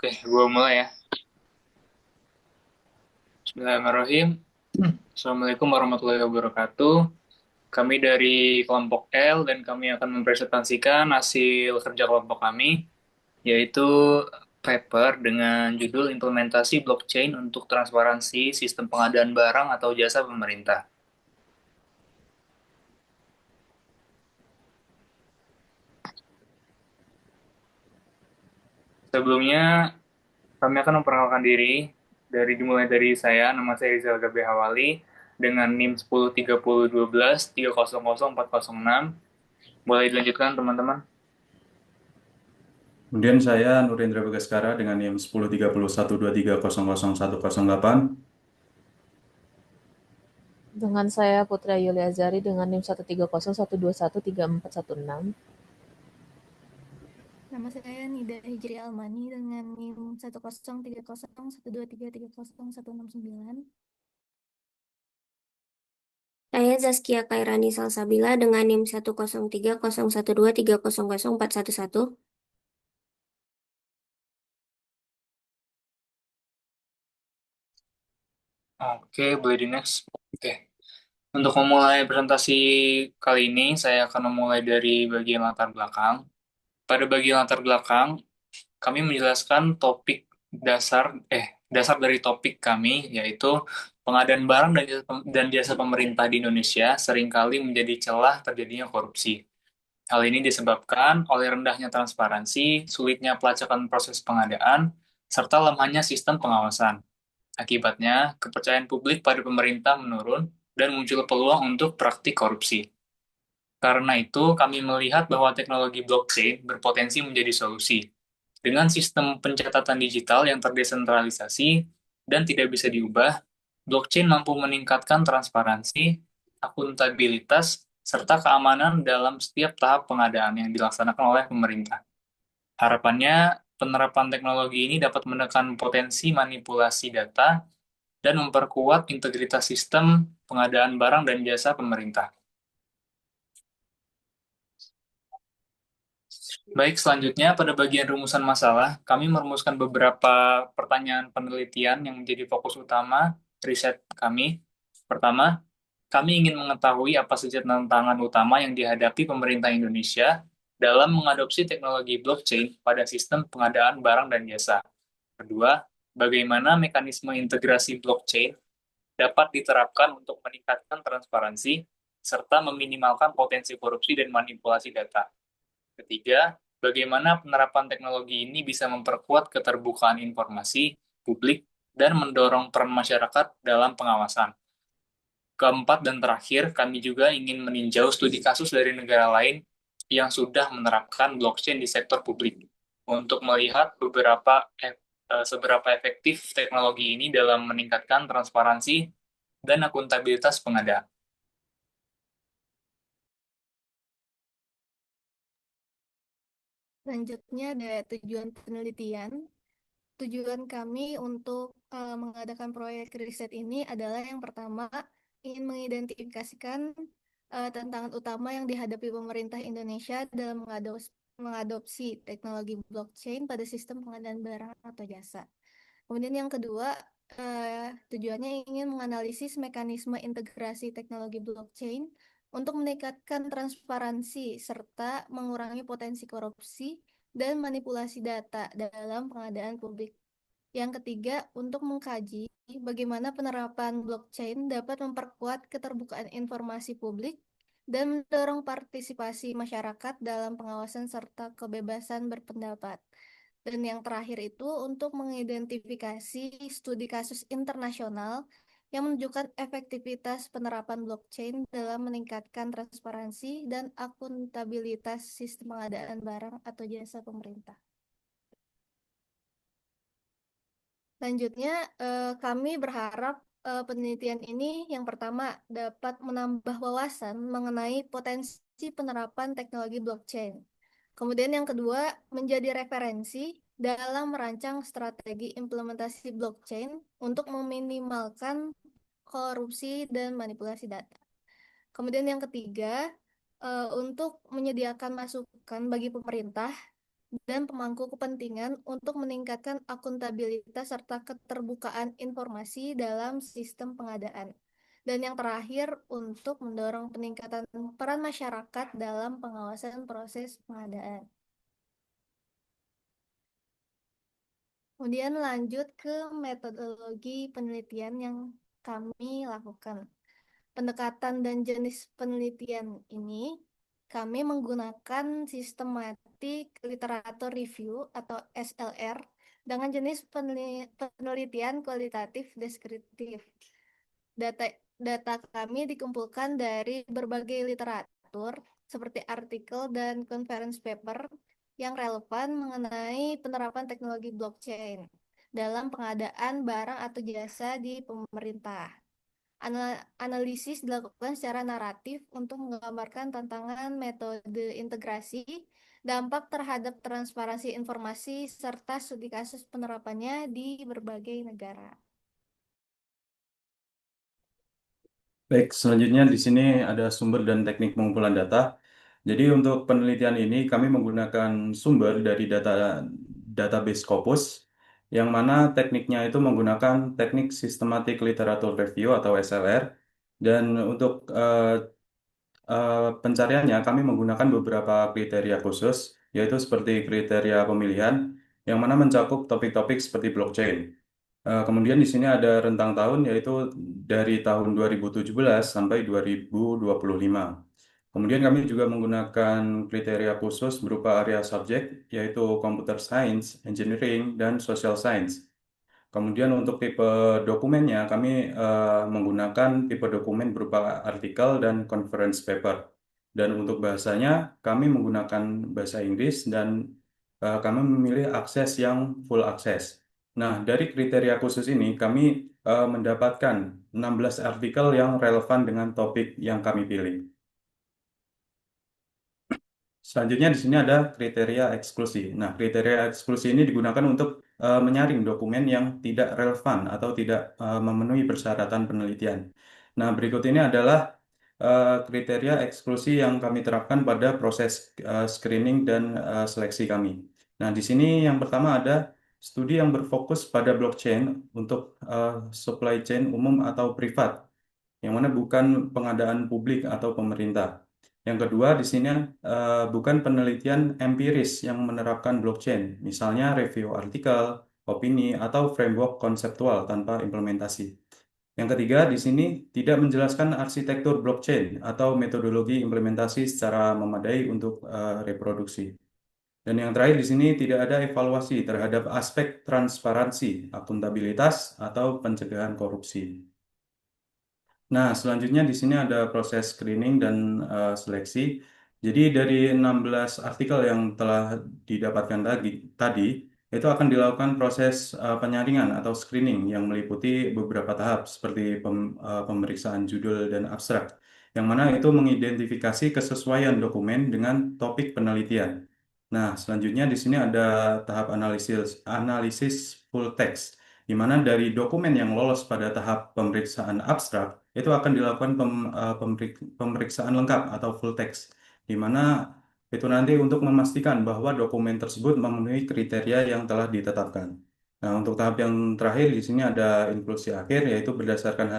Oke, gue mulai ya. Bismillahirrahmanirrahim. Assalamualaikum warahmatullahi wabarakatuh. Kami dari kelompok L dan kami akan mempresentasikan hasil kerja kelompok kami, yaitu paper dengan judul Implementasi Blockchain untuk Transparansi Sistem Pengadaan Barang atau Jasa Pemerintah. Sebelumnya, kami akan memperkenalkan diri dimulai dari saya, nama saya Rizal Gabe Hawali, dengan NIM 103012300406. Boleh dilanjutkan, teman-teman? Kemudian saya Nurendra Bagaskara dengan NIM 103012300108. Dengan saya Putra Yuli Azari dengan NIM 130121341enam. Nama saya Nida Hijri Almani dengan NIM 1030123301699. Saya Zaskia Kairani Salsabila dengan NIM 1030123004111. Oke, boleh di next. Oke. Untuk memulai presentasi kali ini, saya akan memulai dari bagian latar belakang. Pada bagian latar belakang, kami menjelaskan topik dasar, dasar dari topik kami, yaitu pengadaan barang dan jasa pemerintah di Indonesia seringkali menjadi celah terjadinya korupsi. Hal ini disebabkan oleh rendahnya transparansi, sulitnya pelacakan proses pengadaan, serta lemahnya sistem pengawasan. Akibatnya, kepercayaan publik pada pemerintah menurun dan muncul peluang untuk praktik korupsi. Karena itu, kami melihat bahwa teknologi blockchain berpotensi menjadi solusi. Dengan sistem pencatatan digital yang terdesentralisasi dan tidak bisa diubah, blockchain mampu meningkatkan transparansi, akuntabilitas, serta keamanan dalam setiap tahap pengadaan yang dilaksanakan oleh pemerintah. Harapannya, penerapan teknologi ini dapat menekan potensi manipulasi data dan memperkuat integritas sistem pengadaan barang dan jasa pemerintah. Baik, selanjutnya pada bagian rumusan masalah, kami merumuskan beberapa pertanyaan penelitian yang menjadi fokus utama riset kami. Pertama, kami ingin mengetahui apa saja tantangan utama yang dihadapi pemerintah Indonesia dalam mengadopsi teknologi blockchain pada sistem pengadaan barang dan jasa. Kedua, bagaimana mekanisme integrasi blockchain dapat diterapkan untuk meningkatkan transparansi serta meminimalkan potensi korupsi dan manipulasi data. Ketiga, bagaimana penerapan teknologi ini bisa memperkuat keterbukaan informasi publik dan mendorong peran masyarakat dalam pengawasan. Keempat dan terakhir, kami juga ingin meninjau studi kasus dari negara lain yang sudah menerapkan blockchain di sektor publik untuk melihat seberapa efektif teknologi ini dalam meningkatkan transparansi dan akuntabilitas pengadaan. Selanjutnya ada tujuan penelitian. Tujuan kami untuk mengadakan proyek riset ini adalah yang pertama, ingin mengidentifikasikan tantangan utama yang dihadapi pemerintah Indonesia dalam mengadopsi teknologi blockchain pada sistem pengadaan barang atau jasa. Kemudian yang kedua, tujuannya ingin menganalisis mekanisme integrasi teknologi blockchain untuk meningkatkan transparansi serta mengurangi potensi korupsi dan manipulasi data dalam pengadaan publik. Yang ketiga, untuk mengkaji bagaimana penerapan blockchain dapat memperkuat keterbukaan informasi publik dan mendorong partisipasi masyarakat dalam pengawasan serta kebebasan berpendapat. Dan yang terakhir itu untuk mengidentifikasi studi kasus internasional yang menunjukkan efektivitas penerapan blockchain dalam meningkatkan transparansi dan akuntabilitas sistem pengadaan barang atau jasa pemerintah. Selanjutnya, kami berharap penelitian ini yang pertama dapat menambah wawasan mengenai potensi penerapan teknologi blockchain. Kemudian yang kedua, menjadi referensi dalam merancang strategi implementasi blockchain untuk meminimalkan korupsi dan manipulasi data. Kemudian yang ketiga, untuk menyediakan masukan bagi pemerintah dan pemangku kepentingan untuk meningkatkan akuntabilitas serta keterbukaan informasi dalam sistem pengadaan. Dan yang terakhir, untuk mendorong peningkatan peran masyarakat dalam pengawasan proses pengadaan. Kemudian lanjut ke metodologi penelitian yang kami lakukan. Pendekatan dan jenis penelitian ini, kami menggunakan sistematik literatur review atau SLR dengan jenis penelitian kualitatif deskriptif. Data kami dikumpulkan dari berbagai literatur seperti artikel dan conference paper yang relevan mengenai penerapan teknologi blockchain dalam pengadaan barang atau jasa di pemerintah. Analisis dilakukan secara naratif untuk menggambarkan tantangan metode integrasi, dampak terhadap transparansi informasi, serta studi kasus penerapannya di berbagai negara. Baik, selanjutnya di sini ada sumber dan teknik pengumpulan data. Jadi untuk penelitian ini kami menggunakan sumber dari database Scopus, yang mana tekniknya itu menggunakan teknik Systematic Literature Review atau SLR. Dan untuk pencariannya kami menggunakan beberapa kriteria khusus, yaitu seperti kriteria pemilihan, yang mana mencakup topik-topik seperti blockchain. Kemudian di sini ada rentang tahun, yaitu dari tahun 2017 sampai 2025. Kemudian kami juga menggunakan kriteria khusus berupa area subjek, yaitu computer science, engineering, dan social science. Kemudian untuk tipe dokumennya, kami menggunakan tipe dokumen berupa artikel dan conference paper. Dan untuk bahasanya, kami menggunakan bahasa Inggris dan kami memilih akses yang full akses. Nah, dari kriteria khusus ini, kami mendapatkan 16 artikel yang relevan dengan topik yang kami pilih. Selanjutnya di sini ada kriteria eksklusi. Nah, kriteria eksklusi ini digunakan untuk menyaring dokumen yang tidak relevan atau tidak memenuhi persyaratan penelitian. Nah, berikut ini adalah kriteria eksklusi yang kami terapkan pada proses screening dan seleksi kami. Nah, di sini yang pertama ada studi yang berfokus pada blockchain untuk supply chain umum atau privat, yang mana bukan pengadaan publik atau pemerintah. Yang kedua, di sini bukan penelitian empiris yang menerapkan blockchain, misalnya review artikel, opini, atau framework konseptual tanpa implementasi. Yang ketiga, di sini tidak menjelaskan arsitektur blockchain atau metodologi implementasi secara memadai untuk reproduksi. Dan yang terakhir di sini tidak ada evaluasi terhadap aspek transparansi, akuntabilitas, atau pencegahan korupsi. Nah, selanjutnya di sini ada proses screening dan seleksi. Jadi dari 16 artikel yang telah didapatkan tadi itu akan dilakukan proses penyaringan atau screening yang meliputi beberapa tahap seperti pemeriksaan judul dan abstrak, yang mana itu mengidentifikasi kesesuaian dokumen dengan topik penelitian. Nah, selanjutnya di sini ada tahap analisis full text, di mana dari dokumen yang lolos pada tahap pemeriksaan abstrak itu akan dilakukan pemeriksaan lengkap atau full text, di mana itu nanti untuk memastikan bahwa dokumen tersebut memenuhi kriteria yang telah ditetapkan. Nah, untuk tahap yang terakhir di sini ada inklusi akhir, yaitu berdasarkan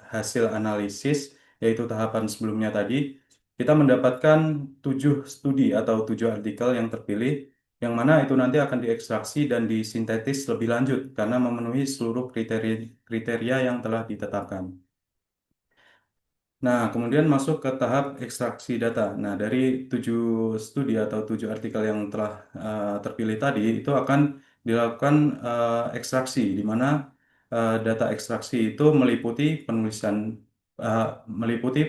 hasil analisis, yaitu tahapan sebelumnya tadi, kita mendapatkan 7 studi atau 7 artikel yang terpilih, yang mana itu nanti akan diekstraksi dan disintetis lebih lanjut karena memenuhi seluruh kriteria yang telah ditetapkan. Nah, kemudian masuk ke tahap ekstraksi data. Nah, dari 7 studi atau 7 artikel yang telah terpilih tadi, itu akan dilakukan ekstraksi, di mana data ekstraksi itu meliputi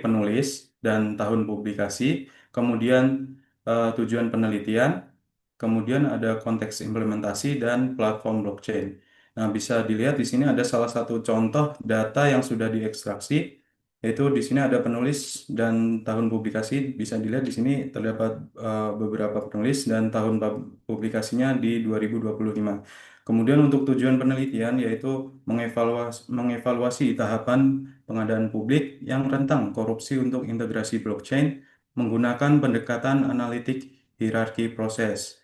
penulis dan tahun publikasi, kemudian tujuan penelitian, kemudian ada konteks implementasi dan platform blockchain. Nah, bisa dilihat di sini ada salah satu contoh data yang sudah diekstraksi, yaitu di sini ada penulis dan tahun publikasi. Bisa dilihat di sini terdapat beberapa penulis dan tahun publikasinya di 2025. Kemudian untuk tujuan penelitian yaitu mengevaluasi tahapan pengadaan publik yang rentan korupsi untuk integrasi blockchain menggunakan pendekatan analitik hierarki proses.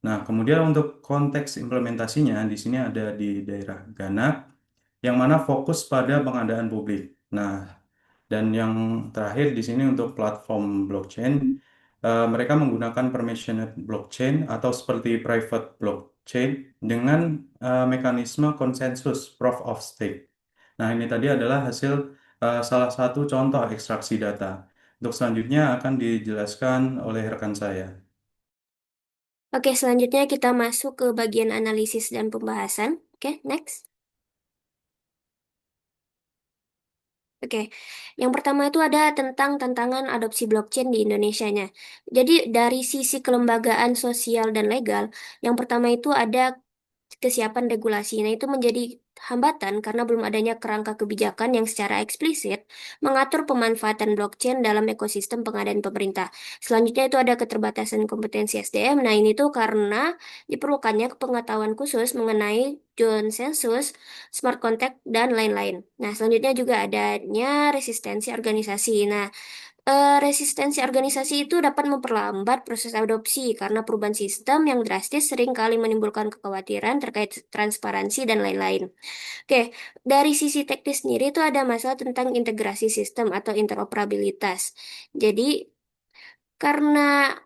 Nah, kemudian untuk konteks implementasinya di sini ada di daerah Ghana, yang mana fokus pada pengadaan publik. Nah, dan yang terakhir di sini untuk platform blockchain, mereka menggunakan permissioned blockchain atau seperti private blockchain dengan mekanisme konsensus proof of stake. Nah, ini tadi adalah hasil salah satu contoh ekstraksi data. Untuk selanjutnya akan dijelaskan oleh rekan saya. Oke, selanjutnya kita masuk ke bagian analisis dan pembahasan. Oke, next. Oke, yang pertama itu ada tentang tantangan adopsi blockchain di Indonesianya. Jadi dari sisi kelembagaan sosial dan legal, yang pertama itu ada kesiapan regulasi. Nah, itu menjadi hambatan karena belum adanya kerangka kebijakan yang secara eksplisit mengatur pemanfaatan blockchain dalam ekosistem pengadaan pemerintah. Selanjutnya itu ada keterbatasan kompetensi SDM. Nah, ini tuh karena diperlukannya pengetahuan khusus mengenai konsensus, smart contract, dan lain-lain. Nah, selanjutnya juga adanya resistensi organisasi. Nah, resistensi organisasi itu dapat memperlambat proses adopsi karena perubahan sistem yang drastis seringkali menimbulkan kekhawatiran terkait transparansi dan lain-lain. Oke, dari sisi teknis sendiri itu ada masalah tentang integrasi sistem atau interoperabilitas. Jadi, karena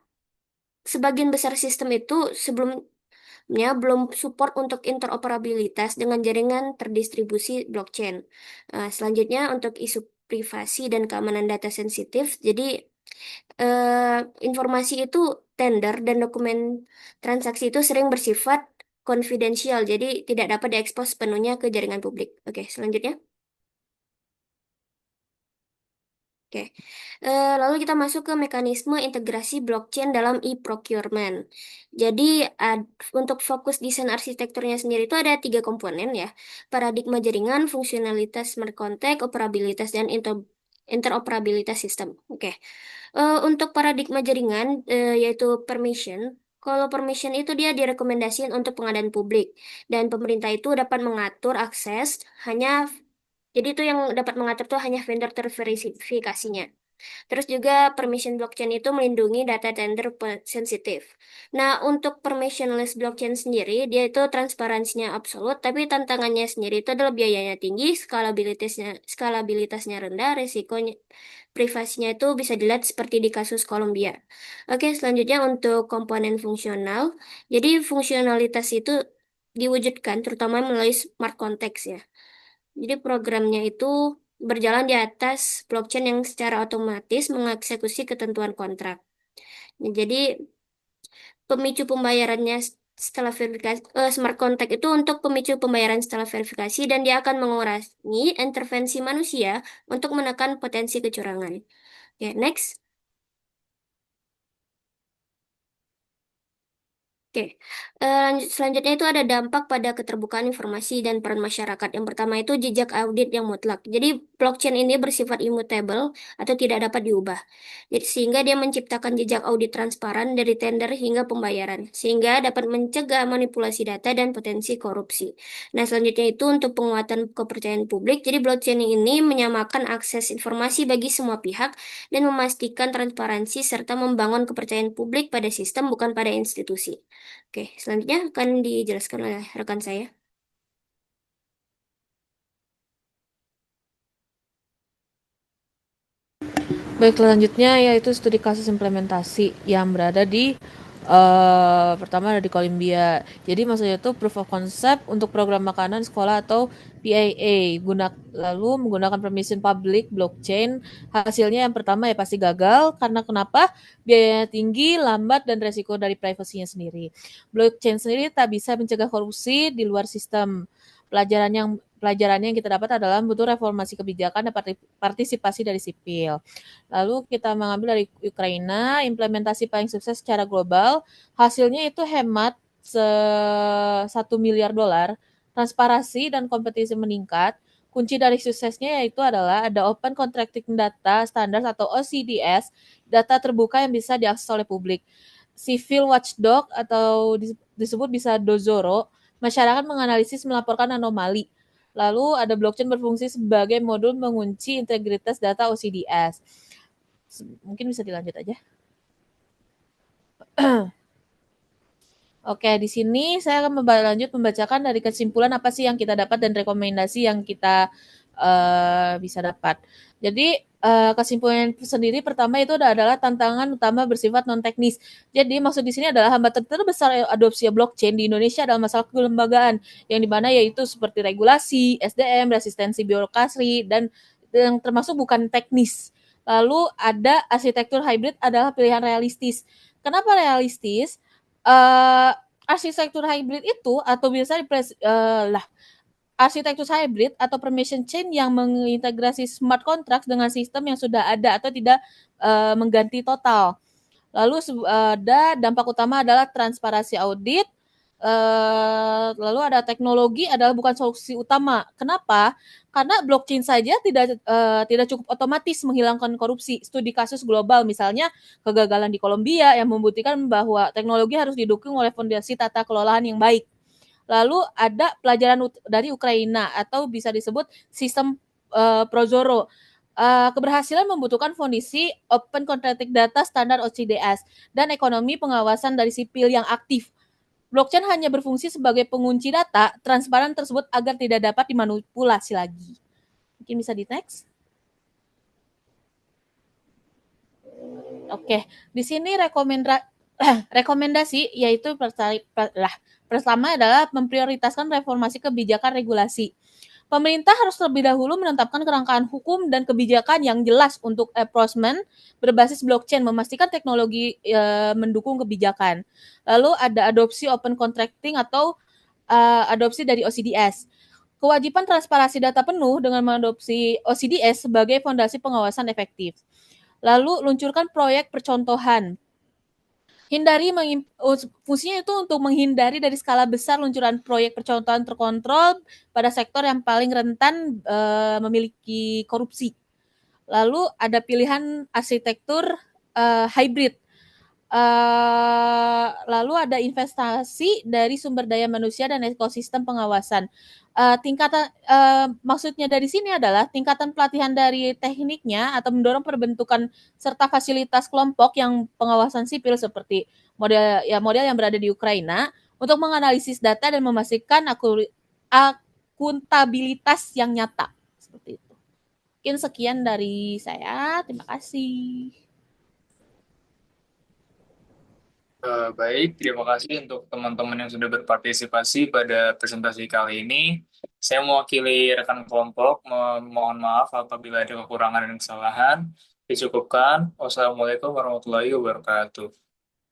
sebagian besar sistem itu sebelumnya belum support untuk interoperabilitas dengan jaringan terdistribusi blockchain. Selanjutnya untuk isu privasi dan keamanan data sensitif, jadi informasi itu tender dan dokumen transaksi itu sering bersifat konfidensial, jadi tidak dapat diekspos sepenuhnya ke jaringan publik. Oke, selanjutnya. Oke, lalu kita masuk ke mekanisme integrasi blockchain dalam e-procurement. Jadi untuk fokus desain arsitekturnya sendiri itu ada 3 komponen ya, paradigma jaringan, fungsionalitas smart contract, operabilitas dan interoperabilitas sistem. Oke, untuk paradigma jaringan yaitu permission. Kalau permission itu dia direkomendasikan untuk pengadaan publik dan pemerintah itu dapat mengatur akses hanya jadi itu yang dapat mengatur tuh hanya vendor terverifikasinya. Terus juga permission blockchain itu melindungi data tender sensitif. Nah, untuk permissionless blockchain sendiri, dia itu transparansinya absolut, tapi tantangannya sendiri itu adalah biayanya tinggi, skalabilitasnya rendah, risikonya privasinya itu bisa dilihat seperti di kasus Kolombia. Oke, selanjutnya untuk komponen fungsional. Jadi fungsionalitas itu diwujudkan terutama melalui smart contracts ya. Jadi programnya itu berjalan di atas blockchain yang secara otomatis mengeksekusi ketentuan kontrak. Nah, jadi pemicu pembayarannya setelah verifikasi smart contract itu untuk pemicu pembayaran setelah verifikasi dan dia akan mengurangi intervensi manusia untuk menekan potensi kecurangan. Oke, next. Oke, selanjutnya itu ada dampak pada keterbukaan informasi dan peran masyarakat. Yang pertama itu jejak audit yang mutlak. Jadi blockchain ini bersifat immutable atau tidak dapat diubah. Jadi sehingga dia menciptakan jejak audit transparan dari tender hingga pembayaran, sehingga dapat mencegah manipulasi data dan potensi korupsi. Nah, selanjutnya itu untuk penguatan kepercayaan publik. Jadi blockchain ini menyamakan akses informasi bagi semua pihak dan memastikan transparansi serta membangun kepercayaan publik pada sistem bukan pada institusi. Oke, selanjutnya akan dijelaskan oleh rekan saya. Baik, selanjutnya yaitu studi kasus implementasi yang berada di pertama ada di Kolombia. Jadi maksudnya itu proof of concept untuk program makanan sekolah atau PIA. Lalu menggunakan permission public blockchain. Hasilnya yang pertama ya pasti gagal karena kenapa? Biayanya tinggi, lambat dan resiko dari privasinya sendiri. Blockchain sendiri tak bisa mencegah korupsi di luar sistem. Pelajarannya yang kita dapat adalah butuh reformasi kebijakan dan partisipasi dari sipil. Lalu kita mengambil dari Ukraina, implementasi paling sukses secara global, hasilnya itu hemat 1 miliar dolar, transparansi dan kompetisi meningkat. Kunci dari suksesnya yaitu adalah ada Open Contracting Data Standards atau OCDS, data terbuka yang bisa diakses oleh publik. Civil Watchdog atau disebut bisa Dozoro, masyarakat menganalisis melaporkan anomali. Lalu ada blockchain berfungsi sebagai modul mengunci integritas data OCDS. Mungkin bisa dilanjut aja. Oke, di sini saya akan lanjut membacakan dari kesimpulan apa sih yang kita dapat dan rekomendasi yang kita bisa dapat. Jadi kesimpulan sendiri pertama itu adalah tantangan utama bersifat non teknis. Jadi maksud di sini adalah hambatan terbesar adopsi blockchain di Indonesia adalah masalah kelembagaan yang dimana yaitu seperti regulasi, SDM, resistensi birokrasi dan yang termasuk bukan teknis. Lalu ada arsitektur hybrid adalah pilihan realistis. Kenapa realistis? uh, Arsitektur hybrid itu atau biasa arsitektur hybrid atau permission chain yang mengintegrasi smart contracts dengan sistem yang sudah ada atau tidak mengganti total. Lalu ada dampak utama adalah transparansi audit. Lalu ada teknologi adalah bukan solusi utama. Kenapa? Karena blockchain saja tidak cukup otomatis menghilangkan korupsi. Studi kasus global misalnya kegagalan di Kolombia yang membuktikan bahwa teknologi harus didukung oleh fondasi tata kelolaan yang baik. Lalu ada pelajaran dari Ukraina atau bisa disebut sistem Prozoro. Keberhasilan membutuhkan fondasi Open Contracting Data Standard OCDS dan ekonomi pengawasan dari sipil yang aktif. Blockchain hanya berfungsi sebagai pengunci data transparan tersebut agar tidak dapat dimanipulasi lagi. Mungkin bisa di next. Oke, di sini rekomendasi yaitu pertama adalah memprioritaskan reformasi kebijakan regulasi. Pemerintah harus terlebih dahulu menetapkan kerangkaan hukum dan kebijakan yang jelas untuk enforcement berbasis blockchain, memastikan teknologi mendukung kebijakan. Lalu ada adopsi open contracting atau adopsi dari OCDS. Kewajiban transparansi data penuh dengan mengadopsi OCDS sebagai fondasi pengawasan efektif. Lalu luncurkan proyek percontohan. Fungsinya itu untuk menghindari dari skala besar luncuran proyek percontohan terkontrol pada sektor yang paling rentan memiliki korupsi. Lalu ada pilihan arsitektur hybrid. Lalu ada investasi dari sumber daya manusia dan ekosistem pengawasan. Maksudnya dari sini adalah tingkatan pelatihan dari tekniknya atau mendorong perbentukan serta fasilitas kelompok yang pengawasan sipil seperti model yang berada di Ukraina untuk menganalisis data dan memastikan akuntabilitas yang nyata seperti itu. Mungkin sekian dari saya. Terima kasih. Baik, terima kasih untuk teman-teman yang sudah berpartisipasi pada presentasi kali ini. Saya mewakili rekan kelompok, mohon maaf apabila ada kekurangan dan kesalahan. Dicukupkan. Wassalamualaikum warahmatullahi wabarakatuh.